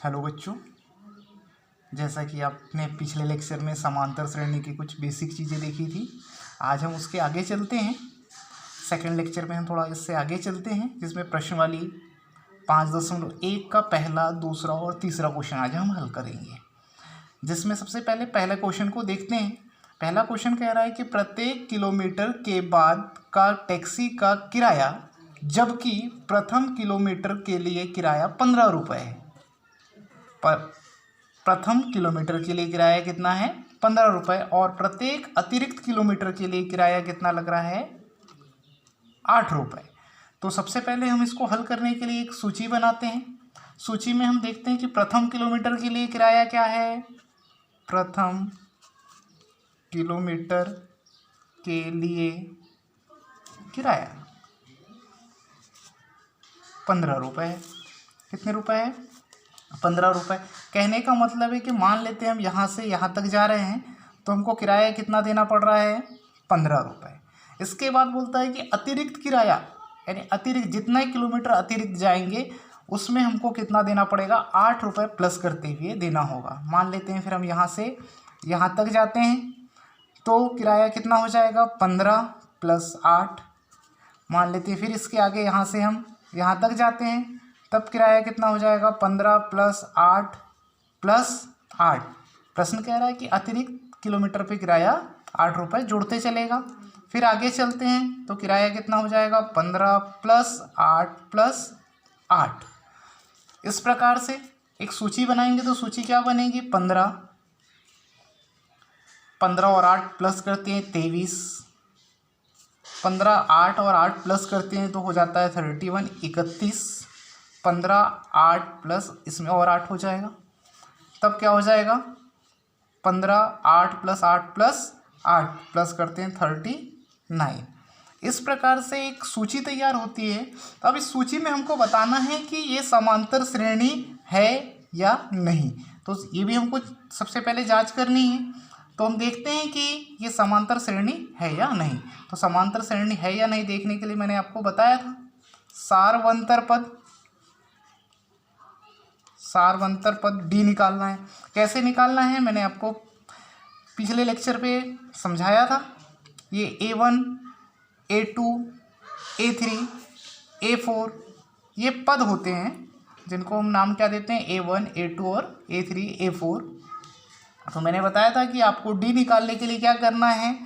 Hello बच्चों, जैसा कि आपने पिछले लेक्चर में समांतर श्रेणी की कुछ बेसिक चीज़ें देखी थी, आज हम उसके आगे चलते हैं। सेकंड लेक्चर में हम थोड़ा इससे आगे चलते हैं, जिसमें प्रश्नवाली 5.1 का पहला, दूसरा और तीसरा क्वेश्चन आज हम हल करेंगे। जिसमें सबसे पहले पहले क्वेश्चन को देखते हैं। पहला क्वेश्चन कह रहा है कि प्रत्येक किलोमीटर के बाद का टैक्सी का किराया, जबकि प्रथम किलोमीटर के लिए किराया 15 रुपये है। प्रथम किलोमीटर के लिए किराया कितना है? 15 रुपये। और प्रत्येक अतिरिक्त किलोमीटर के लिए किराया कितना लग रहा है? 8 रुपये। तो सबसे पहले हम इसको हल करने के लिए एक सूची बनाते हैं। सूची में हम देखते हैं कि प्रथम किलोमीटर के लिए किराया क्या है। प्रथम किलोमीटर के लिए किराया 15 रुपये है। कितने रुपए है? 15 रुपये। कहने का मतलब है कि मान लेते हैं हम यहाँ से यहाँ तक जा रहे हैं, तो हमको किराया कितना देना पड़ रहा है? 15 रुपये। इसके बाद बोलता है कि अतिरिक्त किराया, यानी अतिरिक्त जितना किलोमीटर अतिरिक्त जाएंगे उसमें हमको कितना देना पड़ेगा? 8 रुपये प्लस करते हुए देना होगा। मान लेते हैं फिर हम यहाँ से यहाँ तक जाते हैं, तो किराया कितना हो जाएगा? 15 + 8। मान लेते हैं फिर इसके आगे यहाँ से हम यहाँ तक जाते हैं, तब किराया कितना हो जाएगा? 15 + 8 + 8। प्रश्न कह रहा है कि अतिरिक्त किलोमीटर पे किराया 8 रुपये जोड़ते चलेगा। फिर आगे चलते हैं तो किराया कितना हो जाएगा? 15 + 8 + 8। इस प्रकार से एक सूची बनाएंगे तो सूची क्या बनेगी? 15 और 8 प्लस करते हैं 23। 15, 8 और 8 प्लस करते हैं तो हो जाता है 31, 31। 15, 8 प्लस इसमें और 8 हो जाएगा, तब क्या हो जाएगा? 15, 8 + 8 + 8 प्लस करते हैं 39। इस प्रकार से एक सूची तैयार होती है। तो अब इस सूची में हमको बताना है कि ये समांतर श्रेणी है या नहीं। तो ये भी हमको सबसे पहले जांच करनी है। तो हम देखते हैं कि ये समांतर श्रेणी है या नहीं। तो समांतर श्रेणी है या नहीं देखने के लिए मैंने आपको बताया था, सारवंतर पद डी निकालना है। कैसे निकालना है मैंने आपको पिछले लेक्चर पे समझाया था। ये A1, A2, A3, A4 ये पद होते हैं, जिनको हम नाम क्या देते हैं? A1, A2 और A3, A4। तो मैंने बताया था कि आपको डी निकालने के लिए क्या करना है,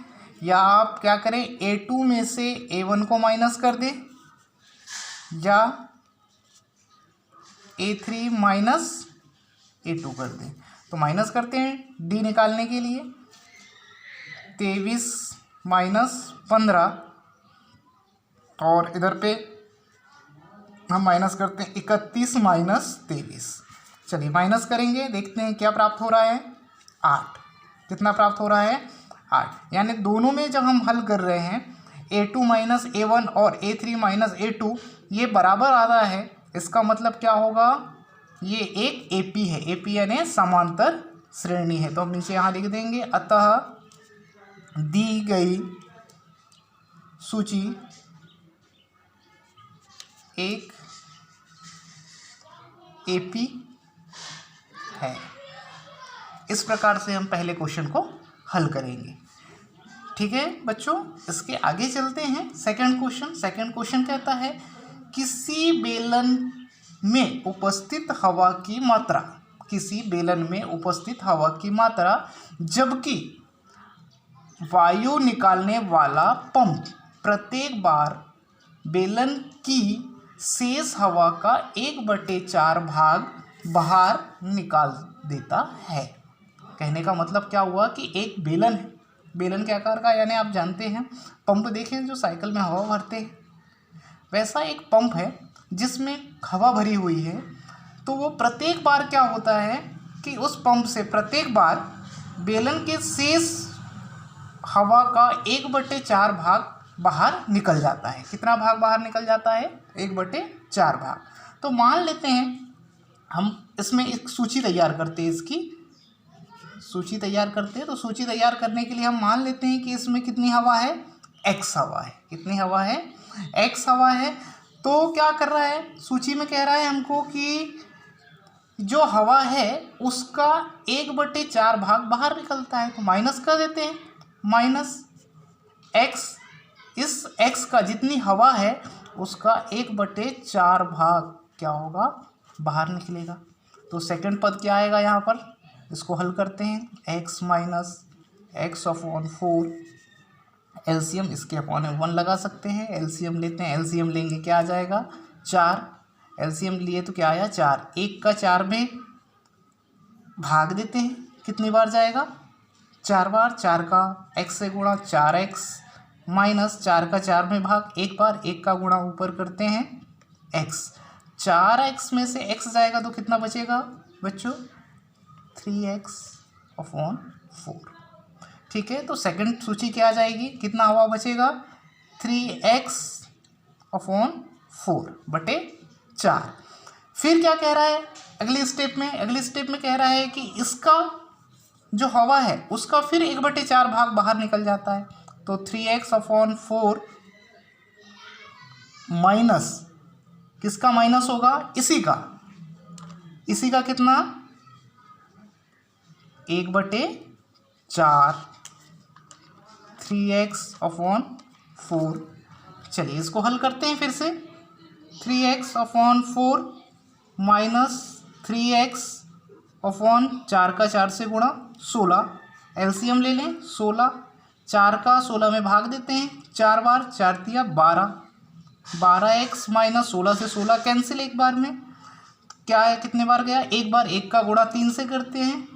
या आप क्या करें, A2 में से A1 को माइनस कर दें, या A3 माइनस A2 कर दें। तो माइनस करते हैं डी निकालने के लिए। 23 - 15 और इधर पे हम माइनस करते हैं 31 - 23। चलिए माइनस करेंगे, देखते हैं क्या प्राप्त हो रहा है? 8। कितना प्राप्त हो रहा है? 8। यानी दोनों में जब हम हल कर रहे हैं, A2 - A1 और A3 - A2 ये बराबर आ रहा है। इसका मतलब क्या होगा? ये एक AP है। AP यानी समांतर श्रेणी है। तो हम नीचे यहाँ लिख देंगे, अतः दी गई सूची एक AP है। इस प्रकार से हम पहले क्वेश्चन को हल करेंगे। ठीक है बच्चों, इसके आगे चलते हैं। सेकंड क्वेश्चन कहता है, किसी बेलन में उपस्थित हवा की मात्रा, जबकि वायु निकालने वाला पंप प्रत्येक बार बेलन की शेष हवा का 1/4 भाग बाहर निकाल देता है। कहने का मतलब क्या हुआ कि एक बेलन है, बेलन के आकार का, यानी आप जानते हैं पंप देखें जो साइकिल में हवा भरते हैं, वैसा एक पंप है जिसमें हवा भरी हुई है। तो वो प्रत्येक बार क्या होता है कि उस पंप से प्रत्येक बार बेलन के शेष हवा का 1/4 भाग बाहर निकल जाता है। कितना भाग बाहर निकल जाता है? 1/4 भाग। तो मान लेते हैं हम इसमें एक सूची तैयार करते हैं। तो सूची तैयार करने के लिए हम मान लेते हैं कि इसमें कितनी हवा है? X हवा है। कितनी हवा है? X हवा है। तो क्या कर रहा है? सूची में कह रहा है हमको कि जो हवा है उसका 1/4 भाग बाहर निकलता है, तो माइनस कर देते हैं, माइनस एक्स, इस एक्स का जितनी हवा है उसका 1/4 भाग क्या होगा, बाहर निकलेगा। तो सेकंड पद क्या आएगा यहाँ पर, इसको हल करते हैं, x minus x upon 4, LCM इसके अपॉन 1 लगा सकते हैं, एलसीएम लेते हैं, एलसीएम लेंगे क्या आ जाएगा 4, एलसीएम लिए तो क्या आया 4, 1 का 4 में भाग देते हैं, कितनी बार जाएगा 4 बार, 4 का x से गुणा 4x माइनस 4 का 4 में भाग 1 बार, 1 का गुणा ऊपर करते हैं x, 4x में से x जाएगा तो कितना बचेगा बच्चों 3x अपॉन 4। ठीक है, तो सेकंड सूची क्या आ जाएगी, कितना हवा बचेगा 3x अपॉन 4/4। फिर क्या कह रहा है अगले स्टेप में, अगले स्टेप में कह रहा है कि इसका जो हवा है उसका फिर 1/4 भाग बाहर निकल जाता है, तो 3x अपॉन 4 माइनस किसका माइनस होगा, इसी का, इसी का कितना 1/4 3x अपॉन 4। चलिए इसको हल करते हैं फिर से, 3x upon 4 minus 3x upon 4 का 4 से गुणा 16, एलसीएम ले लें 16, 4 का 16 में भाग देते हैं, 4 बार, 4 तिया 12, 12x माइनस 16 से 16 कैंसिल एक बार में, क्या है कितने बार गया एक बार, 1 का गुणा 3 से करते हैं,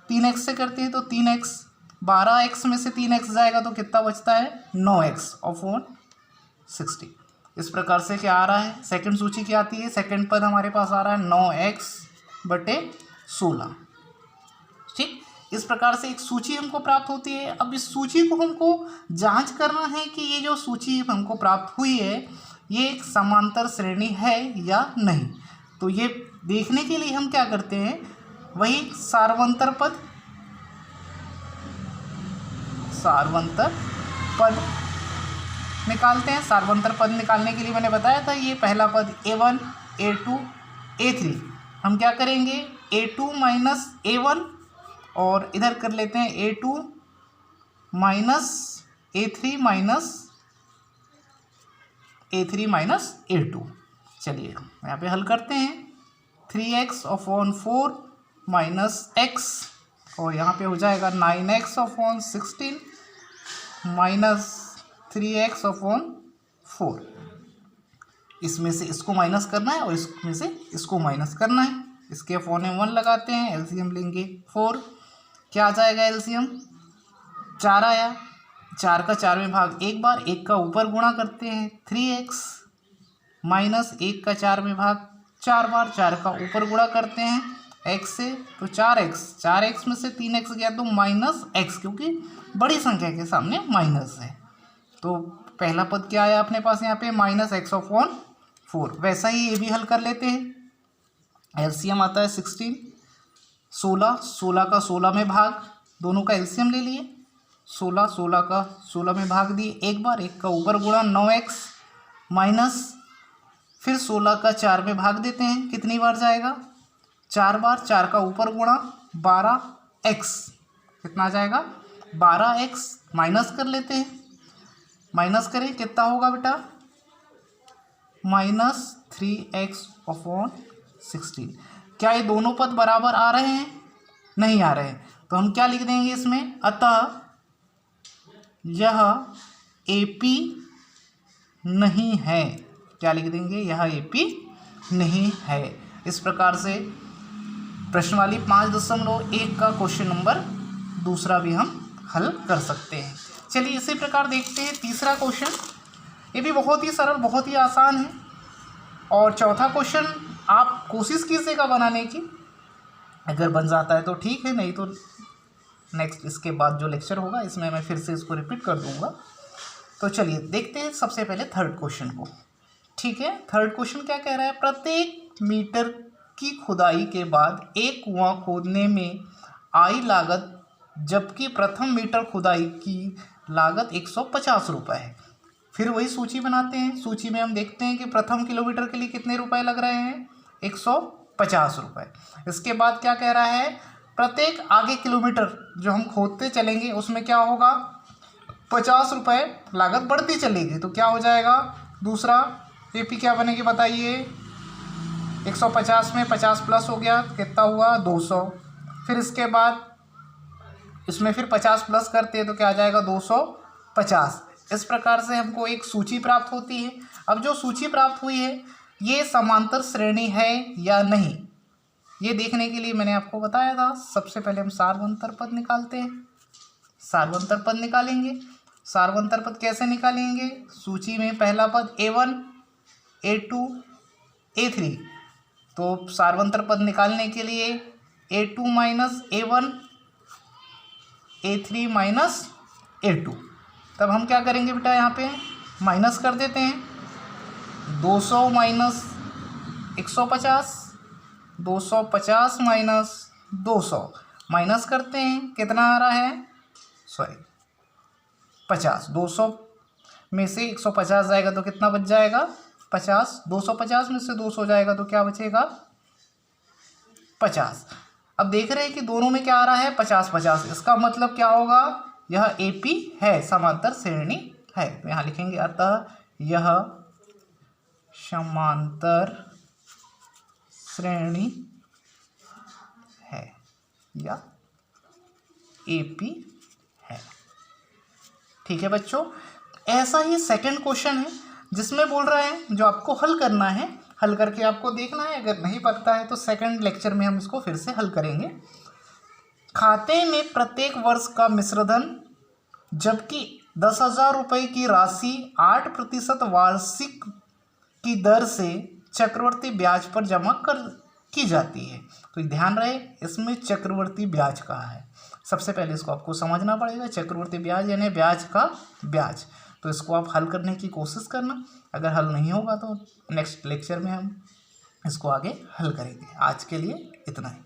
3x से करते हैं तो 3x, 12x में से 3x जाएगा तो कितना बचता है 9x अपॉन 60। इस प्रकार से क्या आ रहा है, सेकंड सूची क्या आती है, सेकंड पद हमारे पास आ रहा है 9x/16। ठीक, इस प्रकार से एक सूची हमको प्राप्त होती है। अब इस सूची को हमको जांच करना है कि ये जो सूची हमको प्राप्त हुई है ये एक समांतर श्रेणी है या नहीं। तो ये देखने के लिए हम क्या करते हैं, वही सार्वंतर पद निकालते हैं। सार्वंतर पद निकालने के लिए मैंने बताया था ये पहला पद a1 a2 a3, हम क्या करेंगे a2 माइनस a1 और इधर कर लेते हैं a2 minus a3 minus a2। चलिए यहाँ पे हल करते हैं, 3x अपॉन 4 माइनस x और यहाँ पे हो जाएगा 9x upon 16 minus 3x upon 4। इसमें से इसको माइनस करना है और इसमें से इसको माइनस करना है, इसके अपॉन 1 लगाते हैं, एलसीएम लेंगे 4, क्या आ जाएगा एलसीएम 4 आया, 4 का 4 में भाग एक बार, 1 का ऊपर गुणा करते हैं 3x माइनस 1 का 4 में भाग 4 बार, 4 का ऊपर गुणा करते हैं x से तो 4x में से 3x गया तो माइनस x, क्योंकि बड़ी संख्या के सामने माइनस है। तो पहला पद क्या आया अपने पास यहाँ पे माइनस x अपॉन 4। वैसा ही ये भी हल कर लेते हैं, एलसीएम आता है 16, 16 का 16 में भाग, दोनों का एलसीएम ले लिए, 16 का 16 में भाग दिए एक बार, 1 का ऊपर गुणा 9x माइनस फिर 16 का 4 में भाग देते हैं, कितनी बार जाएगा 4 बार, 4 का ऊपर गुणा 12x, कितना आ जाएगा 12x, माइनस कर लेते हैं, माइनस करें कितना होगा बेटा माइनस 3x अपॉन 16। क्या ये दोनों पद बराबर आ रहे हैं, नहीं आ रहे हैं, तो हम क्या लिख देंगे इसमें, अतः यह AP नहीं है, क्या लिख देंगे यह AP नहीं है। इस प्रकार से प्रश्नवाली 5.1 का क्वेश्चन नंबर दूसरा भी हम हल कर सकते हैं। चलिए इसी प्रकार देखते हैं तीसरा क्वेश्चन, ये भी बहुत ही सरल बहुत ही आसान है, और चौथा क्वेश्चन आप कोशिश कीजिएगा बनाने की, अगर बन जाता है तो ठीक है, नहीं तो नेक्स्ट इसके बाद जो लेक्चर होगा इसमें मैं फिर से इसको रिपीट कर दूंगा। तो चलिए देखते हैं सबसे पहले थर्ड क्वेश्चन को। ठीक है, थर्ड क्वेश्चन क्या कह रहा है, प्रत्येक मीटर की खुदाई के बाद एक कुआं खोदने में आई लागत जबकि प्रथम मीटर खुदाई की लागत 150 रुपये है। फिर वही सूची बनाते हैं, सूची में हम देखते हैं कि प्रथम किलोमीटर के लिए कितने रुपए लग रहे हैं 50 रुपये। इसके बाद क्या कह रहा है, प्रत्येक आगे किलोमीटर जो हम खोदते चलेंगे उसमें क्या होगा, 50 रुपये लागत बढ़ती चलेगी। तो क्या हो जाएगा, दूसरा AP क्या बनेगी बताइए, 150 में 50 प्लस हो गया, कितना हुआ 200। फिर इसके बाद इसमें फिर 50 प्लस करते हैं तो क्या आ जाएगा 250। इस प्रकार से हमको एक सूची प्राप्त होती है। अब जो सूची प्राप्त हुई है ये समांतर श्रेणी है या नहीं, ये देखने के लिए मैंने आपको बताया था, सबसे पहले हम सार्वंतर पद निकालते हैं। सार्वंतर पद निकालेंगे। सार्वंतर पद कैसे निकालेंगे, सूची में पहला पद A1 A2 A3, तो सार्वंतर पद निकालने के लिए A2 minus A1 A3 minus A2। तब हम क्या करेंगे बेटा, यहाँ पे माइनस कर देते हैं, 200 माइनस 150, 250 माइनस 200, माइनस करते हैं, कितना आ रहा है, 50। 200 में से 150 जाएगा तो कितना बच जाएगा, 50। 250 में से 200 जाएगा तो क्या बचेगा, 50। अब देख रहे हैं कि दोनों में क्या आ रहा है, 50-50। इसका मतलब क्या होगा, यह AP है, समांतर श्रेणी है। तो यहाँ लिखेंगे अतः यह समांतर श्रेणी है या AP है। ठीक है बच्चों, ऐसा ही सेकंड क्वेश्चन है जिसमें बोल रहा है जो आपको हल करना है, हल करके आपको देखना है, अगर नहीं पता है तो सेकंड लेक्चर में हम इसको फिर से हल करेंगे। खाते में प्रत्येक वर्ष का मिश्रधन जबकि 10,000 रुपये की राशि 8% वार्षिक की दर से चक्रवर्ती ब्याज पर जमा की जाती है। तो ध्यान रहे इसमें चक्रवर्ती ब्याज कहा है, सबसे पहले इसको आपको समझना पड़ेगा। चक्रवर्ती ब्याज यानी ब्याज का ब्याज, तो इसको आप हल करने की कोशिश करना। अगर हल नहीं होगा तो नेक्स्ट लेक्चर में हम इसको आगे हल करेंगे। आज के लिए इतना ही।